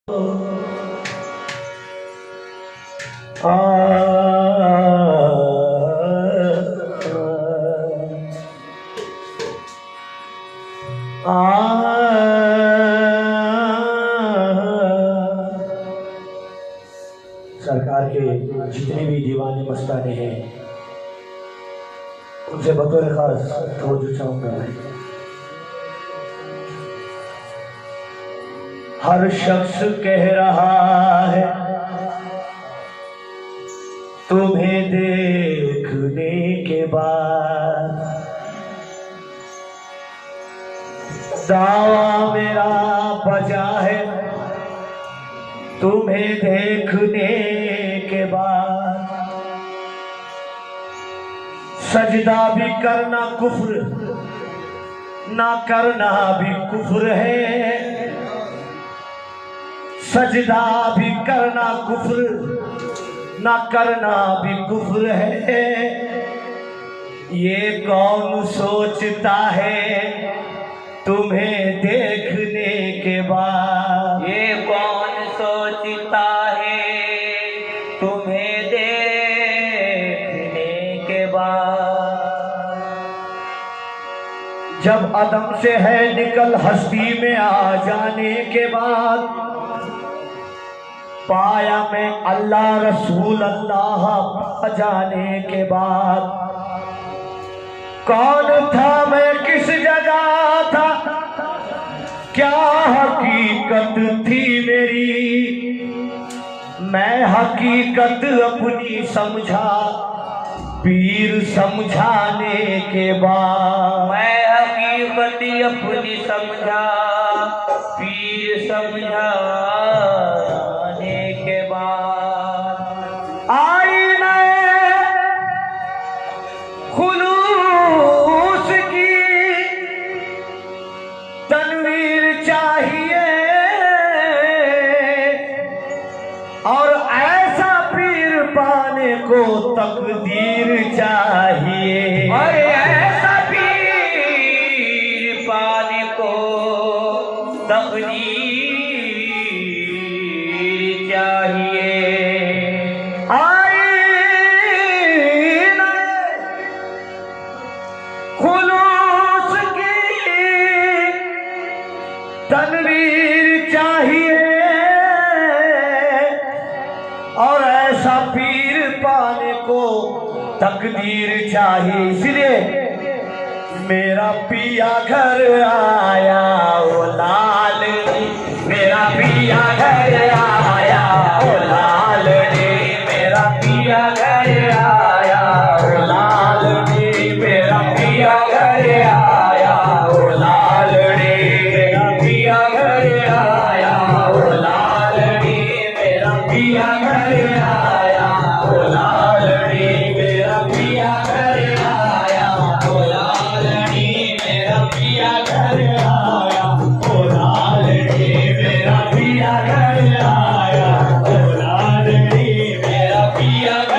सरकार के जितने भी दीवाने मस्ताने हैं उनसे बतौर खास तवज्जो चाहूंगा। हर शख्स कह रहा है तुम्हें देखने के बाद, दावा मेरा बजा है तुम्हें देखने के बाद। सजदा भी करना कुफ्र, ना करना भी कुफ्र है। सजदा भी करना कुफ्र, ना करना भी कुफ्र है। ये कौन सोचता है तुम्हें देखने के बाद। ये कौन सोचता है तुम्हें देखने के बाद। जब अदम से है निकल हस्ती में आ जाने के बाद, पाया मैं अल्लाह रसूल अल्लाह जाने के बाद। कौन था मैं किस जगह था, क्या हकीकत थी मेरी। मैं हकीकत अपनी समझा पीर समझाने के बाद। मैं हकीकत अपनी समझा पीर समझाने के बाद। आईना खुलूस की तनवीर चाहिए और ऐसा पीर पाने को तकदीर चाहिए। और ऐसा पीर पाने को तकदीर चाहिए। खुलूस की तनवीर चाहिए और ऐसा पीर पाने को तकदीर चाहिए। इसलिए मेरा पिया घर आया वो लाल, मेरा पिया घर आया वो लाल ने। मेरा पिया घर आया वो लाल ने। मेरा पिया घर आया वो लाल ने। मेरा पिया घर आया वो लाल ने। मेरा पिया घर आया वो लाल ने। मेरा पिया घर आया वो लाल ने। मेरा पिया घर आया वो लाल ने। मेरा पिया घर आया वो लाल ने। मेरा पिया घर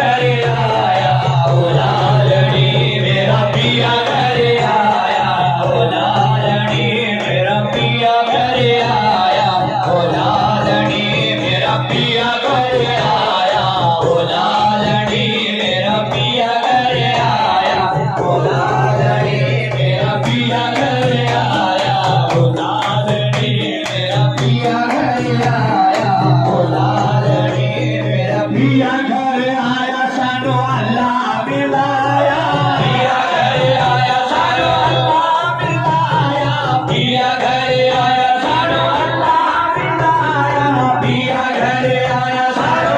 आया वो लाल ने। मेरा पिया घर आया वो लाल ने। मेरा पिया घर आया वो लाल ने। मेरा पिया घर आया वो लाल ने। मेरा पिया घर आया वो लाल ने। मेरा पिया घर आया वो लाल ने। मेरा पिया घर आया वो लाल ने। मेरा पिया घर आया सानो अल्लाह मिलाया। पिया घर आया सानो अल्लाह मिलाया। पिया घर आया सानो अल्लाह मिलाया। पिया घर आया सानो अल्लाह मिलाया।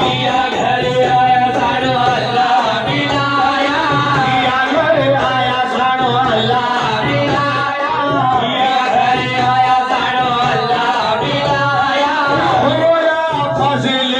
पिया घर आया सानो अल्लाह मिलाया। पिया घर आया सानो अल्लाह मिलाया। पिया घर आया सानो अल्लाह मिलाया। होया फजल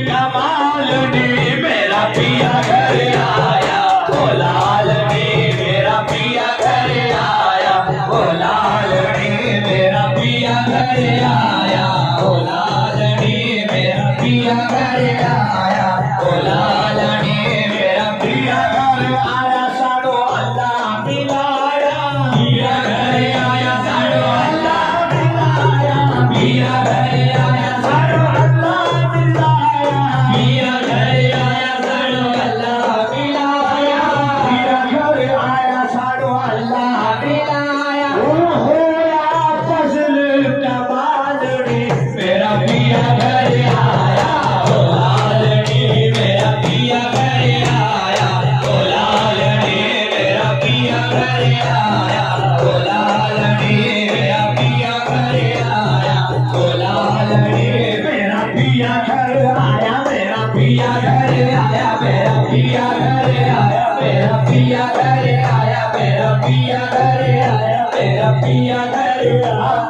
कमाल ने। मेरा पिया घर आया वो लाल ने। मेरा पिया घर आया वो लाल ने। मेरा पिया घर आया वो लाल ने। मेरा पिया घर आया वो लाल ने। मेरा पिया घर आया सानो अल्लाह मिलाया। पिया घर आया सानो अल्लाह मिलाया। पिया घर आया साड़ो अल्लाह मिलाया, पिया घर आया साड़ो अल्लाह मिलाया पिया घर आया साड़ो अल्लाह मिलाया होया फजल कमालड़ी, मेरा पिया घर आया ओ लालड़ी मेरा पिया घर आया ओ लालड़ी मेरा पिया घर आया ओ लालड़ी मेरा पिया घर आया ओ लालड़ी मेरा पिया घर आया, मेरा पिया घर आया, मेरा पिया घर आया मेरा पिया घर आया मेरा पिया घर आया मेरा पिया घर आया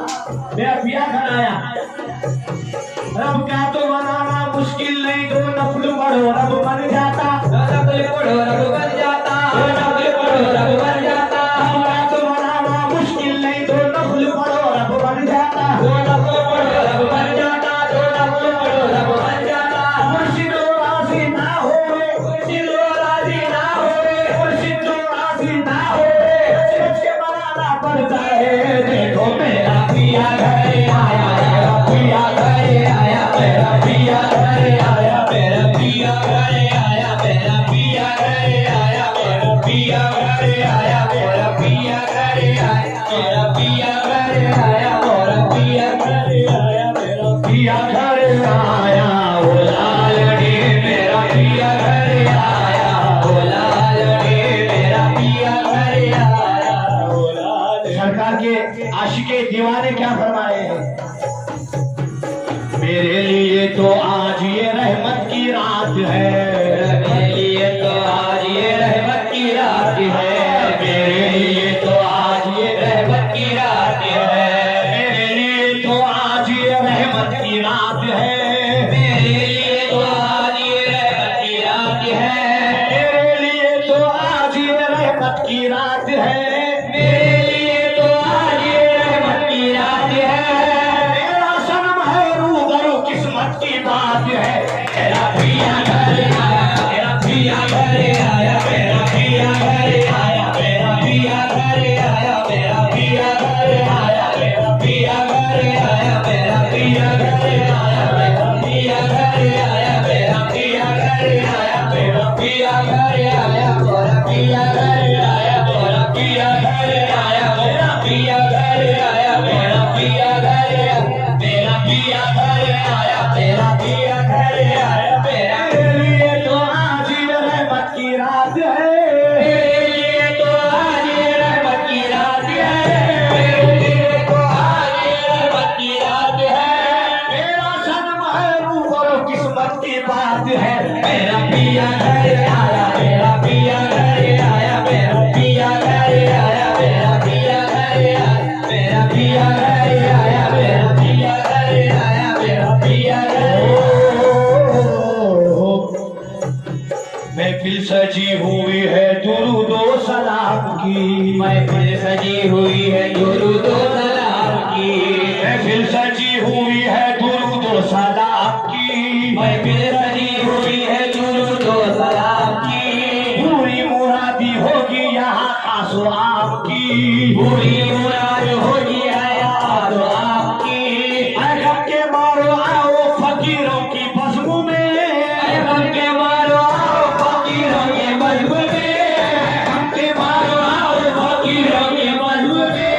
मेरा पिया घर आया। रब का तो मनाना मुश्किल नहीं, दो नफल पढ़ो रब बन जाता, रब पढ़ो रब बन जाता रब पढ़ो रब बन जाता रब का तो मनाना मुश्किल नहीं, दो नफल पढ़ो रब बन जाता, दो नफल पढ़ो रब बन जाता दो नफल पढ़ो रब बन जाता मुर्शिद राजी ना हो मुर्शिद राजी ना होवे मुर्शिद राजी ना हो सोच के मनाना पड़ता है। देखो मेरा पिया घर आया मेरा पिया घर आया मेरा पिया घर आया मेरा पिया घर आया मेरा पिया घर आया मेरा पिया घर आया मेरा पिया घर आया मेरा पिया घर आया मेरा पिया घर आया मेरा पिया घर आया वो लालड़ी मेरा पिया घर आया ओ लालड़ी मेरा पिया घर आया ओ लालड़ी सरकार के आशिके दीवाने क्या फरमाए हैं, मेरे लिए तो आज ये रहमत की रात है, मेरे लिए तो आज ये रहमत की रात है मेरे लिए तो आज ये रहमत की रात है मेरे लिए तो आज ये रहमत की रात है, मेरे लिए तो आज ये रहमत की रात है मेरे लिए तो आज ये रहमत की रात है, मेरे लिए तो आज ये रहमत की रात है मेरा सनम है रूबरू किस्मत की बात है। मेरा पिया घर आया मेरा पिया घर आया मेरा पिया घर आया मेरा पिया घर आया मेरा पिया घर आया मेरा पिया घर आया मेरा पिया घर आया मेरा पिया घर आया मेरा पिया घर आया मेरा पिया घर आया मेरा पिया घर आया मेरा पिया घर आया मेरा पिया घर आया मेरा पिया घर आया मेरा पिया घर आया मेरा पिया घर आया मेरा मेरे लिए तो आज ये रहमत की रात है, मेरे लिए तो आज ये रहमत की रात है मेरे लिए तो आज ये रहमत की रात है मेरा सनम है रूबरू किस्मत की बात है। मेरा पिया घर आया मेरा पिया घर आया मेरा पिया घर आया मेरा पिया घर आया मेरा पिया घर आया मेरा पिया घर आया मेरा पिया घर महफिल सजी हुई है दुरूदो सलाम की, महफिल सजी हुई है दुरूदो सलाम की महफिल सजी हुई है दुरूदो सलाम की, महफिल सजी हुई है दुरूदो सलाम की पूरी मुरादी होगी यहाँ आसो आपकी, पूरी मुराद होगी आया तो आपकी अरब के मारो आओ फकीरों की बज़्म में, अरब के मारो आओ फकीरों के बज़्म में अरब के मारो आओ फकीरों के बज़्म में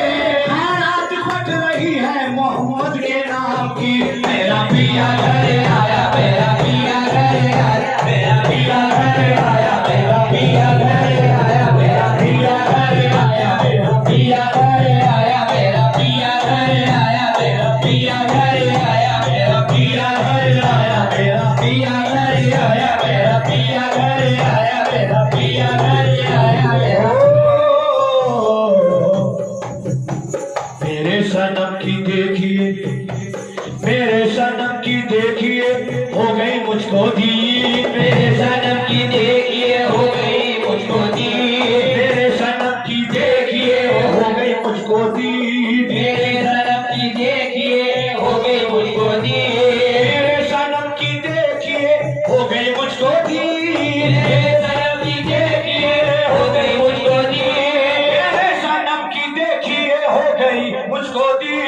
खैरात बट रही है मोहम्मद के नाम की। मेरा पिया घर आया मेरा पिया घर आया मेरा पिया घर आया मेरा पिया घर आया मेरा पिया घर आया मेरा पिया घर आया मेरा पिया घर आया मेरा पिया घर आया मेरा पिया घर आया मेरा पिया घर आया मेरा पिया घर आया मेरा पिया घर आया मेरे सनम की देखिए, मेरे सनम की देखिए हो गई मुझको दी, मेरे सनम की देखिए हो गई मुझको दी मेरे सनम की देखिए हो गई मुझको दी, मेरे सनम की देखिए हो गई मुझको दी मेरे सनम की देखिए हो गई मुझको दी, मेरे सनम की देखिए हो गई मुझको दी मेरे सनम की देखिए हो गई मुझको दी।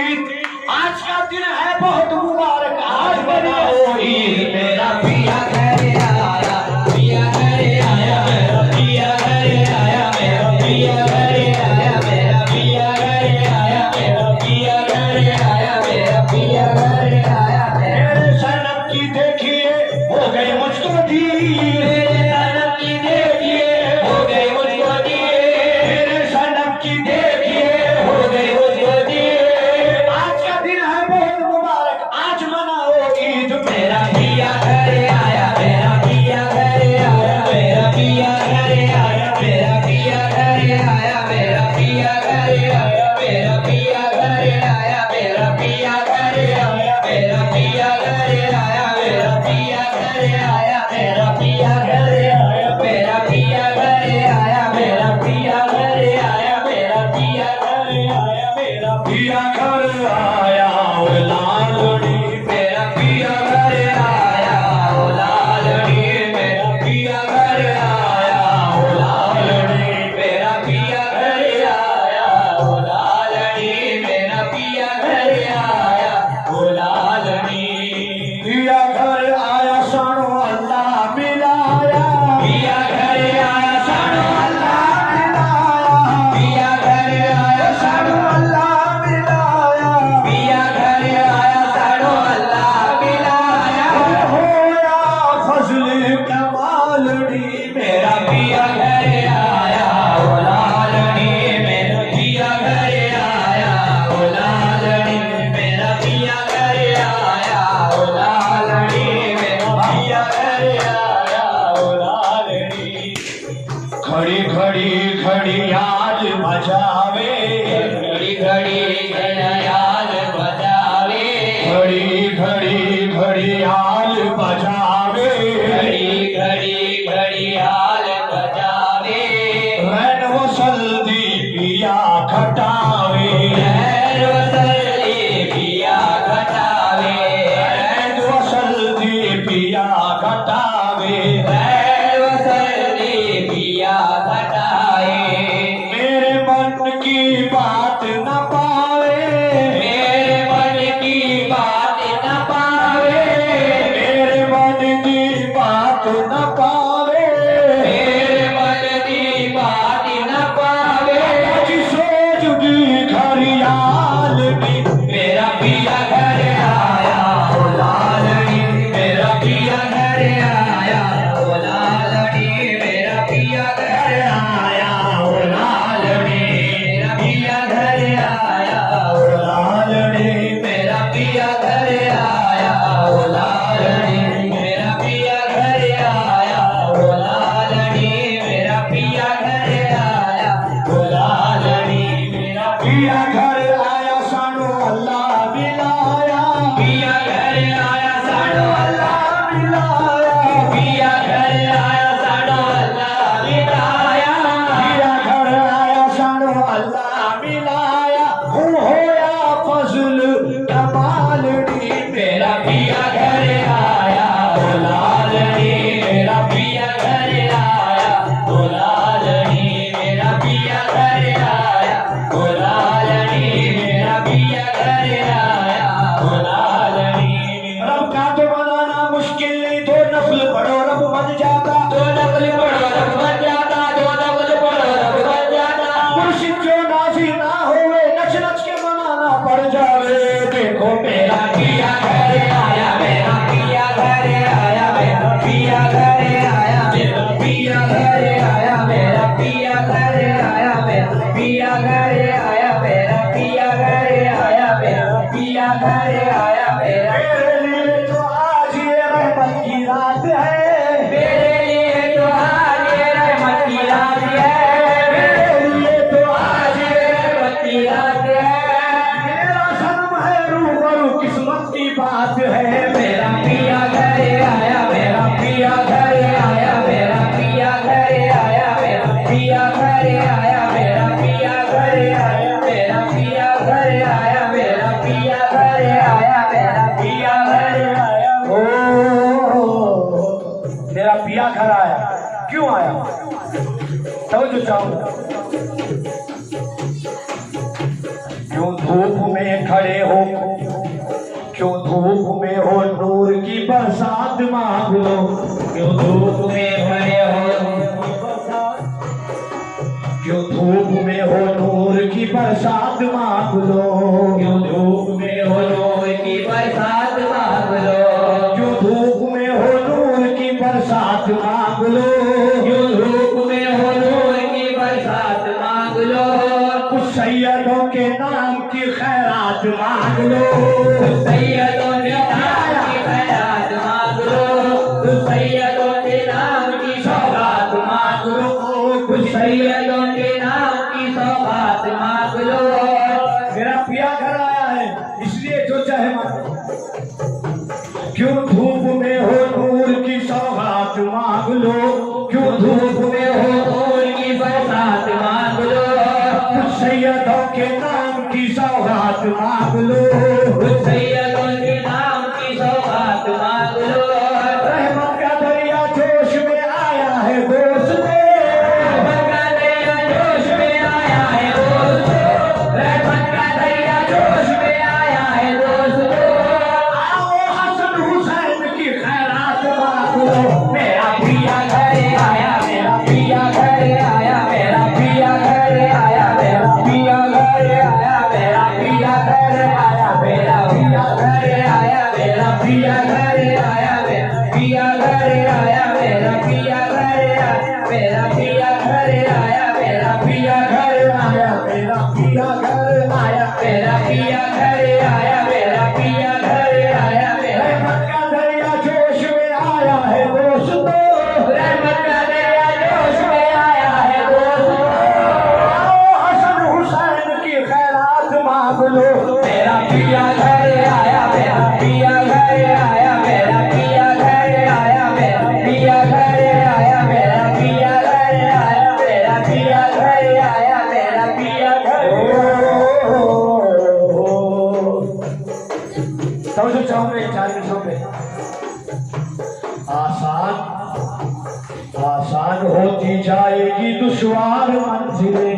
आज का दिन है बहुत मुबारक आज मनाओ ईद मेरा पिया घर आया, पिया घर आया, मेरा पिया घर आया, मेरा पिया घर आया, मेरा पिया घर आया, मेरा पिया घर आया, मेरा पिया घर आया। मेरे सनम की देखिए हो गई मुझको दी, मेरे सनम की देखिए हो गई मुझको दिए, मेरे सनम की देखिए हो गई मुझको दिए। आज का दिन है बहुत मुबारक आज मनाओ ईद मेरा पिया घर आया, मेरा पिया घर आया, मेरा पिया घर आया, मेरा पिया घर आया, मेरा पिया घर आया, मेरा पिया घर आया, मेरा पिया घर आया, मेरा पिया घर आया, मेरा पिया घर आया, मेरा पिया घर आया, मेरा पिया घर आया, मेरा पिया घर आया, मेरा पिया घर आया, मेरा पिया घर आया ओ लालड़ी मेरा पिया घर आया ओ लालड़ी, मेरा पिया घर आया ओ लालड़ी, मेरा पिया घर आया ओ लालड़ी, मेरा पिया घर आया ओ लालड़ी। पिया घर आया सानो अल्लाह मिलाया, पिया घर आया सानो अल्लाह मिलाया, पिया घर आया सानो अल्लाह मिलाया, पिया घर आया सानो अल्लाह मिलाया। होया फजल कमालड़ी मेरा पिया घर आया ओ लालड़ी, मेरा पिया घर आया ओ लालड़ी, मेरा पिया घर आया ओ लालड़ी, मेरा पिया घर आया ओ लालड़ी। घड़ी घड़ी घड़ी याद बजावे, घड़ी घड़ी याद बजावे, घड़ी घड़ी घड़ी याद बजावे, घड़ी घड़ी घड़ियाल बजावे, रैन वसल्दी पिया खटावे, रैन वसल्दी पिया घटावे, रैन वसल्दी पिया खटावे, रैन वसल्दी पिया घटाए। मेरे मन की बात न पावे, मेरे मन की बात न पावे, मेरे मन की बात न पावे, मेरे मन की बात न पावे। सोचगी घरियाल भी मेरा पिया घर आया ओ लालड़ी, मेरा पिया घर आया ओ लालड़ी, मेरा पिया घर आया ओ लालड़ी, मेरा पिया घर आया ओ लालड़ी, मेरा पिया घर आया ओ लालड़ी, मेरा पिया घर आया ओ लालड़ी, मेरा पिया घर आया ओ लालड़ी, मेरा पिया घर आया सानो अल्लाह मिलाया, पिया घर आया साडो अल्लाह मिलाया, पिया घर आया साडो अल्लाह मिलाया, पिया घर आया सानो अल्लाह मिलाया, होया फजल कमालड़ी मेरा पिया घर आया ओ लालड़ी, मेरा पिया घर आया ओ लालड़ी, मेरा पिया घर आया ओ लालड़ी, मेरा पिया घर आया ओ लालड़ी। रब का तो बनाना मुश्किल नहीं, दो नफल पढ़ो रब बन जाता, दो नफल पढ़ो रब बन जाता, दो नफल पढ़ो रब बन जाता। मुर्शिद जो नाजी ना होवे नच नच के मनाना पड़ जावे, देखो मेरा पिया घर आया, मेरा पिया घर आया, मेरा पिया घर आया, मेरा पिया घर आया, मेरा पिया घर आया, मेरा पिया घर आया, मेरा पिया घर आया, मेरा पिया घर आया, मेरा मेरे लिए तो आज ये रहमत की रात है, मेरे लिए तो आज ये रहमत की रात है, मेरे लिए तो आज ये रहमत की रात है। मेरा सनम है रूबरू किस्मत की बात है, मेरा पिया घर आया, मेरा पिया घर आया, मेरा पिया घर आया, मेरा पिया घर आया, मेरा पिया घर आया, मेरा पिया घर आया, मेरा पिया घर आया, मेरा पिया घर आया। मेरा पिया घर आया, क्यों आया तो जो चाहूंगा, क्यों धूप में खड़े हो क्यों धूप में हो नूर की बरसात मांग लो, क्यों धूप में भरे हो क्यों धूप में हो नूर की बरसात मांग लो, क्यों धूप में हो नूर की बरसात मांग लो, क्यों धूप में हो नूर की बरसात मांग लो, क्यों धूप में हो नूर की बरसात मांग लो, कुछ सैयदों के नाम की खैरात मांग लो, सैयदों के नाम की खैरात मांग लो, सैयदों के नाम की सौगात मांग लो, सैयदों के नाम की सौगात मांग लो। मेरा पिया घर आया है इसलिए जो चाहे मांगो। क्यों धूप में हो नूर की सौगात मांग लो, क्यों धूप में हो नूर की बरसात मांग लो, कुछ सैयदों के नाम की सौगात मांग लो, सैयदों के नाम की सौगात मांग लो। रहमत का दरिया जोश में आया है दोस्तों, रहमत का दरिया जोश में आया है दोस्तों, रहमत का दरिया जोश में आया है दोस्तों। आओ हसन हुसैन की खैरात मांग लो, मेरा पिया घर आया, मेरा पिया घर आया, मेरा पिया घर आया, मेरा पिया घर आया, मेरा पिया घर आया, मेरा पिया घर आया, मेरा पिया घर आया, मेरा पिया घर आया, मेरा पिया घर आया, मेरा पिया घर आया, मेरा पिया घर आया, मेरा पिया घर आया, मेरा पिया घर आया, मेरा पिया घर आया, मेरा रहमत का दरिया जोश में आया है दोस्तों, रहमत का दरिया जोश में आया है दोस्तों। आओ हसन हुसैन की खैरात मांग लो, मेरा पिया घर आया, मेरा पिया घर आया, मेरा पिया घर आया, मेरा पिया घर आया, मेरा पिया घर आया, मेरा पिया घर आया, मेरा पिया घर समझो चाहूंगे 4 मिनटों में आसान होती जाएगी दुश्वार मंजिलें,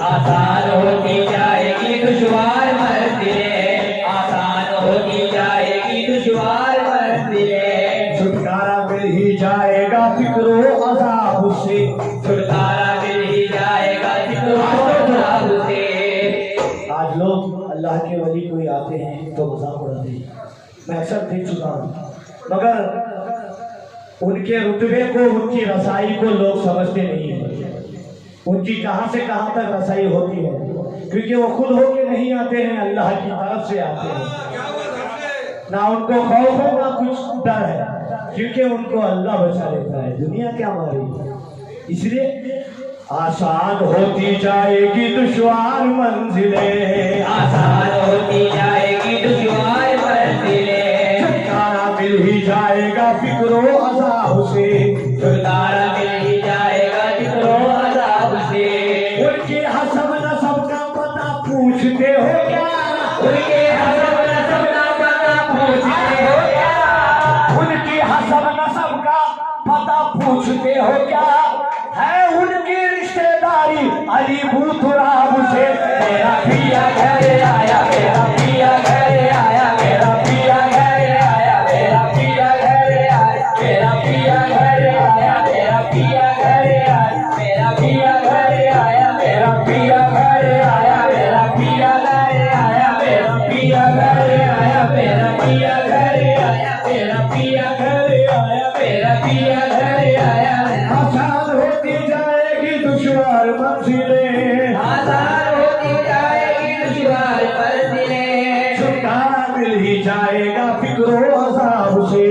आसान होती जाएगी दुश्वार मंजिलें, आसान होती जाएगी दुश्वार मंजिलें, छुटकारा मिल ही जाएगा फिक्रो अज़ाब से, छुटकारा मिल ही जाएगा जिक्रो अज़ाब से। आज लोग अल्लाह के वली कोई आते हैं तो मजाक उड़ाते हैं, मैं अक्सर देख चुका हूँ, मगर उनके रुतबे को उनकी रसाई को लोग समझते नहीं हैं, उनकी कहां से कहां तक रसाई होती है, क्योंकि वो खुद होके नहीं आते हैं, अल्लाह की तरफ से आते हैं, ना उनको खौफ है ना कुछ डर है, क्योंकि उनको अल्लाह बचा लेता है, दुनिया क्या मारेगी। इसलिए आसान होती जाएगी दुश्वार मंजिलें, आसान होती जाएगी दुश्वार मंजिलें, छुटकारा मिल ही जाएगा फिक्रो अज़ाब से, छुटकारा मिल ही जाएगा जिक्रो अज़ाब से। उनके हसब नसब का पता पूछते हो क्या, उनके हसब नसब का पता पूछते हो क्या, उनकी हसब नसब का पता पूछते हो क्या, है उनकी रिश्तेदारी अली बूथराब से। मेरा पिया घर आया, मेरा पिया घर आया, मेरा पिया घर आया, मेरा पिया घर आया, मेरा पिया घर आया, मेरा पिया घर आया, मेरा पिया घर आया, मेरा पिया घर आया, मेरा पिया घर आया, मेरा पिया घर आया, मेरा पिया घर आया, मेरा पिया घर आया, मेरा पिया घर आया। आसान होती जाएगी दुश्वार मंजिलें, आसान होती जाएगी दुश्वार मंजिलें, छुटकारा मिल ही जाएगा फिक्रो अज़ाब से,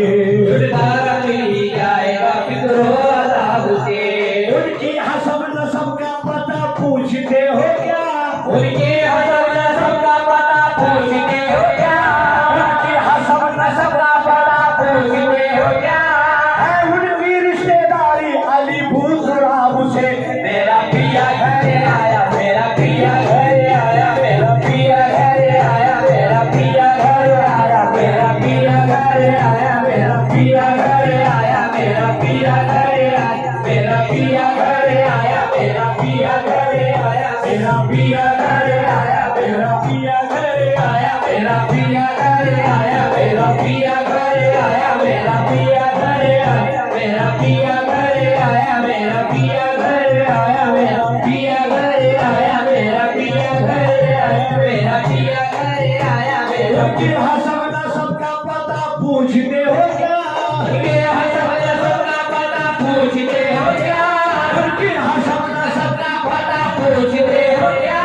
छुटकारा मिल ही जाएगा फिक्रो अज़ाब से। उनकी हसब नसब का पता पूछते हो क्या, उनके हसब नसब का पता पूछते हो क्या, उनकी हसब नसब का पता पूछते हो क्या, है उनकी रिश्तेदारी अली बूथराब से। मेरा पिया घर आया, मेरा पिया घर आया, मेरा पिया घर आया, मेरा पिया घर आया, मेरा पिया घर आया, मेरा पिया घर आया, मेरा पिया घर आया, मेरा पिया घर आया, मेरा पिया घर आया, मेरा पिया घर आया, मेरा पिया घर आया, मेरा फिर हसबना सबका पता पूछते हो क्या? हसबना सबका पता पूछते हो क्या? फिर हसबना सबका पता पूछते हो क्या?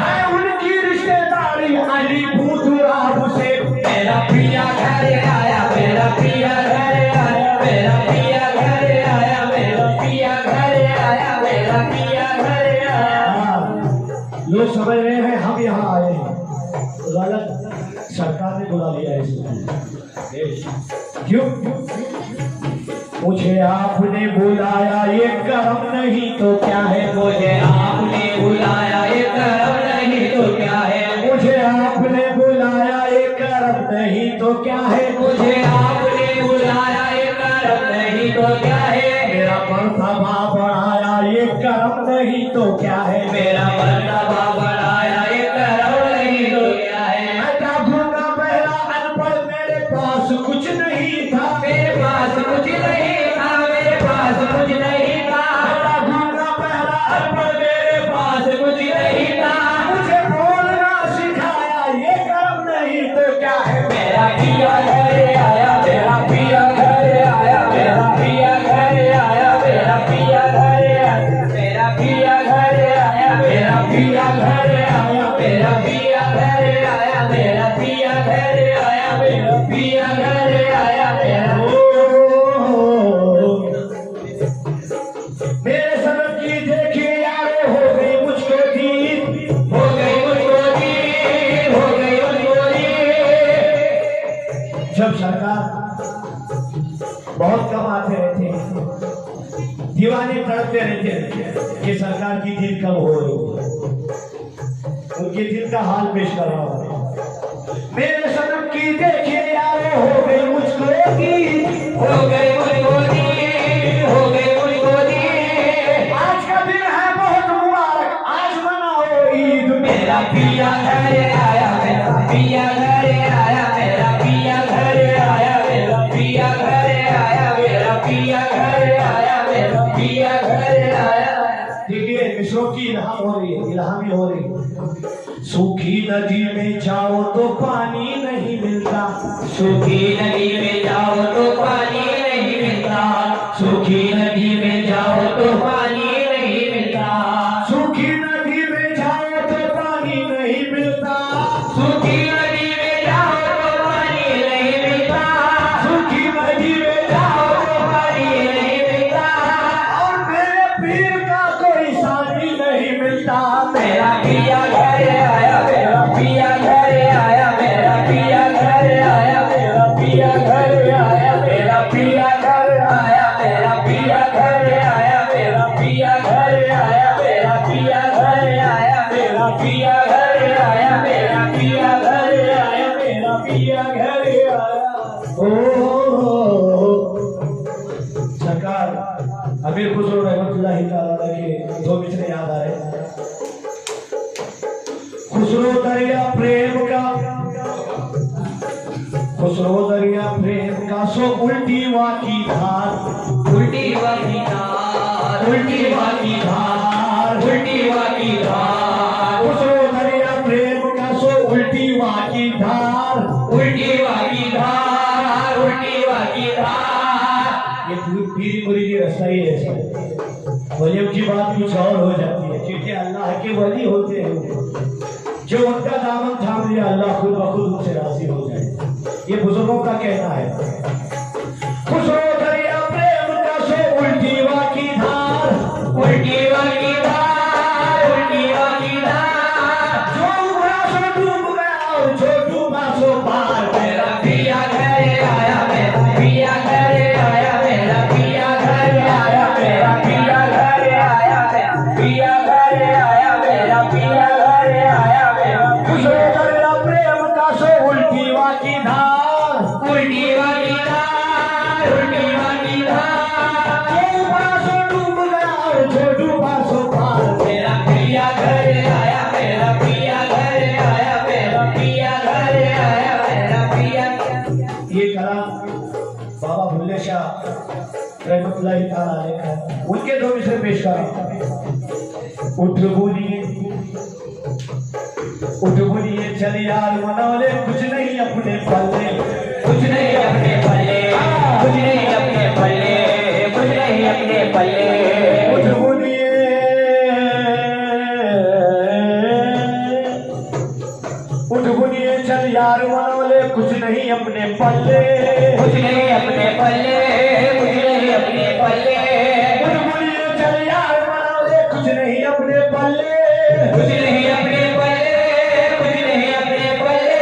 है उनकी रिश्तेदारी अलीपुरद्वार से। मेरा पिया घर आया, मेरा पिया घर आया, मेरा पिया घर आया, मेरा पिया घर आया, मेरा पिया घर आया। लोग समझ रहे हैं हम यहाँ आए हैं, गलत। सरकार ने बुला लिया है इसको। क्यों? मुझे आपने बुलाया ये कर्म नहीं तो क्या है? मुझे आपने बुलाया ये कर्म नहीं तो क्या है? मुझे आपने बुलाया ये कर्म नहीं तो क्या है? मुझे आपने बुलाया ये कर्म नहीं तो क्या है? मेरा मर्तबा बढ़ाया ये कर्म नहीं तो क्या है? मेरा मर्तबा बढ़ाया ये कर्म नहीं तो क्या है? मैं क्या भूंगा पहला अनपढ़, मेरे पास कुछ नहीं था, मेरे पास कुछ नहीं था, मेरे पास कुछ नहीं था। मैं भूंगा पहला अनपढ़, मेरे पास कुछ नहीं था। मुझे बोलना सिखाया ये कर्म नहीं तो क्या है? मेरा पिया घर आया, मेरा पिया घर आया, मेरा पिया घर आया, मेरा पिया घर आया, मेरा पिया घर आया, मेरा पिया घर आया, मेरा पिया घर आया, मेरा पिया घर आया, मेरा पिया घर आया, मेरा मेरे सनम की देखिए यारो हो गई मुझको जीत, हो गई मुझको दी, हो गई मुझको दी। जब सरकार बहुत कम आते रहते हैं, दीवाने तड़पते रहते हैं कि सरकार की दिल कब हो रही है, उनके दिल का हाल पेश कर रहा हूं। मेरे सनम की देखिए यारो हो गई मुझको जीत, हो गई मुझको दी, हो गई मुझको दी। आज का दिन है बहुत मुबारक, आज मनाओ ईद। मेरा पिया घर आया, मेरा पिया घर आया, मेरा पिया घर आया, मेरा पिया घर आया, मेरा पिया घर आया, मेरा पिया घर आया। देखिए मिसरों की इल्हाम हो रही है, इल्हामी हो रही है। सूखी नदी में जाओ तो पानी नहीं मिलता, सूखी नदी में जाओ तो पानी नहीं मिलता, सूखी नदी में जाओ तो पानी नहीं मिलता, सूखी नदी में जाओ तो पानी नहीं मिलता, सूखी नदी में जाओ तो पानी नहीं मिलता, सूखी नदी में जाओ तो पानी नहीं मिलता। और मेरे पीर का कोई साथी नहीं मिलता। मेरा पिया घर आया, मेरा पिया घर आया, मेरा पिया घर आया, मेरा पिया घर आया, मेरा पिया घर आया, मेरा पिया घर आया, मेरा पिया घर आया, मेरा पिया घर आया, मेरा पिया घर आया, मेरा पिया घर आया, मेरा पिया घर आया। ओ सरकार अमीर खुसरो रहमतुल्लाहि तआला के दो मिसरे याद आ रहे। खुसरो दरिया प्रेम का, खुसरो दरिया प्रेम का सो उल्टी वाकी धार, उल्टी वाकी धार, उल्टी वाकी धार, उल्टी वाकी धार, खुसरो दरिया प्रेम का सो उल्टी वाकी धार। उल्टी वाकी धार, उल्टी वाकी धार। ये पीरी मुरीदी रास्ता ही ऐसा है। वलियों की बात कुछ और हो जाती है, क्योंकि अल्लाह के वली होते हैं जो उनका दामन थाम लिया, अल्लाह खुद ब खुद उनसे राजी हो जाए। ये बुजुर्गों का कहना है। खुसरो दरिया प्रेम का सो उल्टी वाकी धार, उल्टी वाकी धार, उल्टी वाकी धार। जो उबरा सो डूब गया और जो डूबा सो पार। मेरा पिया घर आया, मेरा पिया घर आया, मेरा पिया घर आया, मेरा पिया घर आया, मेरा पिया घर आया, मेरा पिया घर आया, मेरा खुसरो दरिया प्रेम का सो उल्टी वाकी धार, उल्टी वाकी धार, उल्टी वाकी धार। जो उबरा सो डूब गया और जो डूबा सो पार। मेरा पिया घर आया, मेरा पिया घर आया, मेरा पिया घर आया, मेरा पिया। ये कलाम बाबा भुल्ले शाह रहमतुल्लाहि ताला अलैह उनके दो मिसरे पेश करें। उठ बोलिए चल यार मनौले कुछ नहीं अपने पल्ले, कुछ नहीं अपने पल्ले, कुछ नहीं अपने पल्ले, कुछ नहीं अपने पल्ले। उठ बोलिए चल यार मनौले कुछ नहीं अपने पल्ले, कुछ नहीं अपने पल्ले, कुछ नहीं अपने पल्ले। उठ बोलिए चल यार मनौले कुछ नहीं अपने पल्ले, कुछ नहीं अपने पल्ले, कुछ नहीं अपने पल्ले।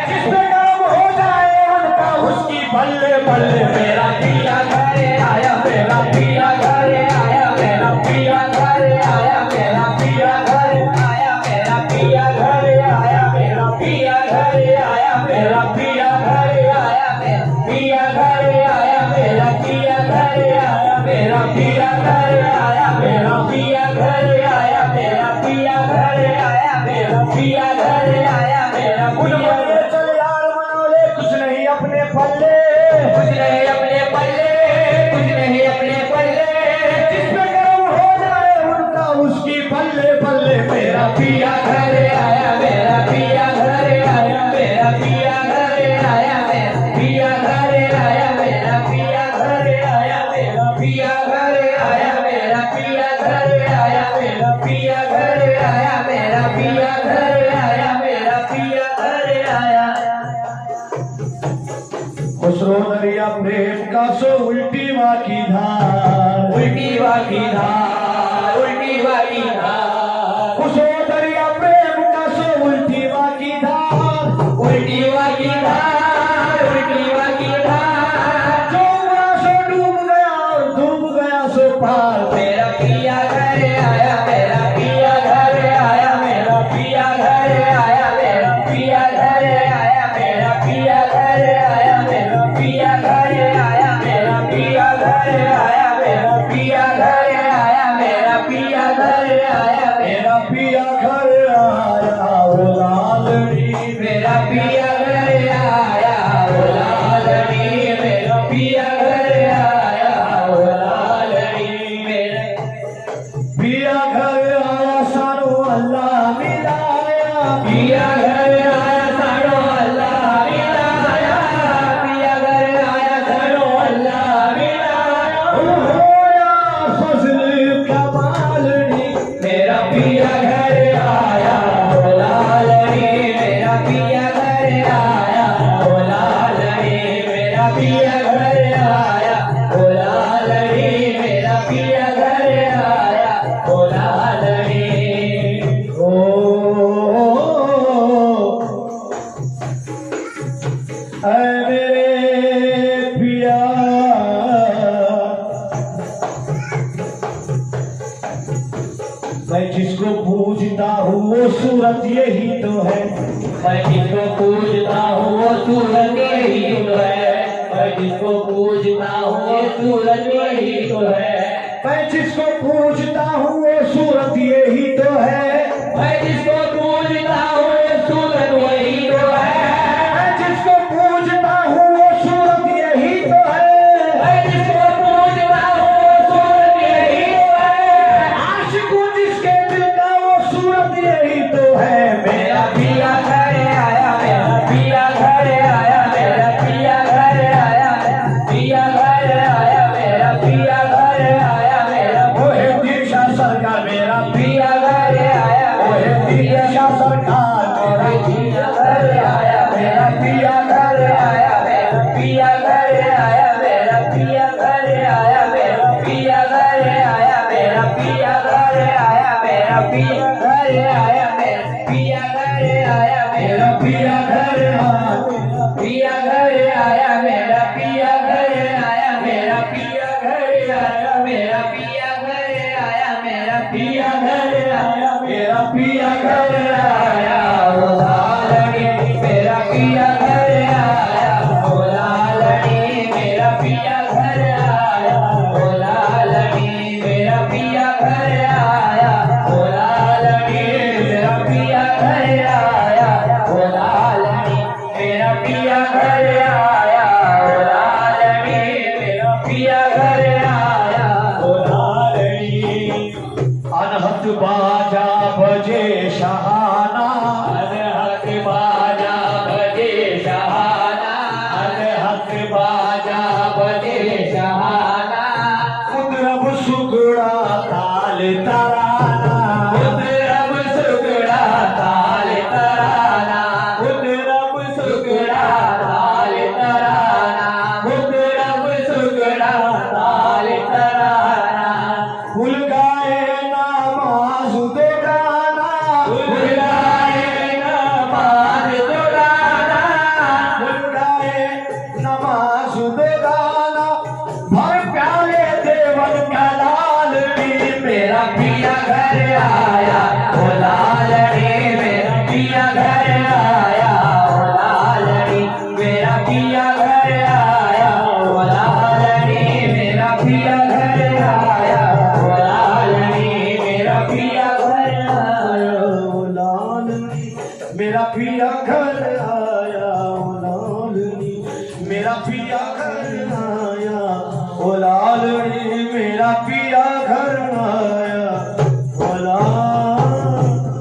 जिस पे काम हो जाए उनका उसकी बल्ले बल्ले। मेरा पिया घरे आया, मेरा पिया घरे आया, मेरा पिया घरे आया, मेरा पिया घरे आया, मेरा पिया घरे आया, मेरा पिया घरे आया, मेरा पिया घरे आया, मेरा पिया घरे आया, मेरा पिया घरे आया, मेरा पिया घरे आया, मेरा पिया घरे आया, मेरा पिया घरे आया, मेरा पिया घरे आया, मेरा उठ पिया। बोलिए चल यार मनौले कुछ नहीं अपने पल्ले, कुछ नहीं अपने पल्ले, कुछ नहीं अपने पल्ले। जिस पे कर्म हो जाए उनका उसकी बल्ले बल्ले। मेरा पिया घरे आया, मेरा पिया घरे आया, मेरा पिया घरे आया, मेरा पिया घरे आया, मेरा पिया घरे आया, मेरा पिया घरे आया, मेरा पिया घरे आया, मेरा पिया घरे आया, मेरा पिया घरे आया, मेरा पिया घरे आया। खुसरो दरिया प्रेम का सो उल्टी वा की धार, उल्टी वाली धार, उल्टी वाली धार, खुसरो दरिया प्रेम का सो उल्टी वा की धार। उल्टी वाली धार, उल्टी वाली धार। जो उड़ा सो डूब गया सो पार। मेरा पिया घरे आया, मेरा पिया घरे आया, मेरा पिया घरे आया, मेरा पिया घरे आया, मेरा पिया घरे आया, मेरा पिया घरे आया, मेरा पिया घरे आया, मेरा पिया घरे आया, मेरा पिया घरे आया, मेरा पिया घर आया वो लालड़ी। मेरा पिया घरे आया, वो लालड़ी। मेरा पिया घरे आया, वो लालड़ी। मेरे पिया घर आया सारो अल्लाह मिलाया। पिया घरे आया, सारो अल्लाह मिलाया। पिया घरे आया, सारो अल्लाह मिलाया। होया फजल कमालड़ी। मेरा पिया घरे आया, वो लालड़ी। मेरा पिया घरे आया, वो लालड़ी। मेरा पिया घरे आया, वो लालड़ी। मेरा पिया घरे आया, वो लालड़ी। ओ ऐ मेरे पिया मैं जिसको पूजता हूँ वो सूरत यही तो है। मैं जिसको पूजता हूँ वो सूरत यही तो है। मैं जिसको पूजता हूँ वो सूरत यही तो है। मैं जिसको पूजता हूँ वो सूरत यही तो है। मैं जिसको पूजता हूँ वो सूरत वही तो है। मैं जिसको पूजता हूँ वो सूरत यही तो है। मैं जिसको पूजता हूँ वो सूरत यही तो है। आशिकों जिसके दिल का वो सूरत यही तो है। मेरा पिया घरे आया, मेरा पिया घरे आया, मेरा पिया घरे आया, मेरा पिया घरे आया, मेरा पिया घरे आया, मेरा ओहे दीक्षा सरकार मेरा पिया घरे आया, ओहे दीक्षा सरकार मेरा पिया घरे आया, मेरा पिया घरे आया, मेरा पिया घरे आया, मेरा पिया घरे आया, मेरा पिया घरे आया, मेरा पिया घरे आया, मेरा पिया घरे आया, मेरा पिया घरे आया, मेरा पिया घरे आया, पिया घरे आया, मेरा पिया घरे आया, मेरा पिया घरे आया, मेरा पिया घरे आया, मेरा पिया घरे आया, मेरा पिया घरे आया, वो लालड़ी। मेरा पिया घरे आया, वो लालड़ी। मेरा पिया घरे आया, वो लालड़ी। मेरा पिया घरे आया, वो लालड़ी। मेरा पिया घरे आया, वो लालड़ी। मेरा पिया घरे आया, मेरा पिया घर आया ओ लालनी मेरा पिया घर आया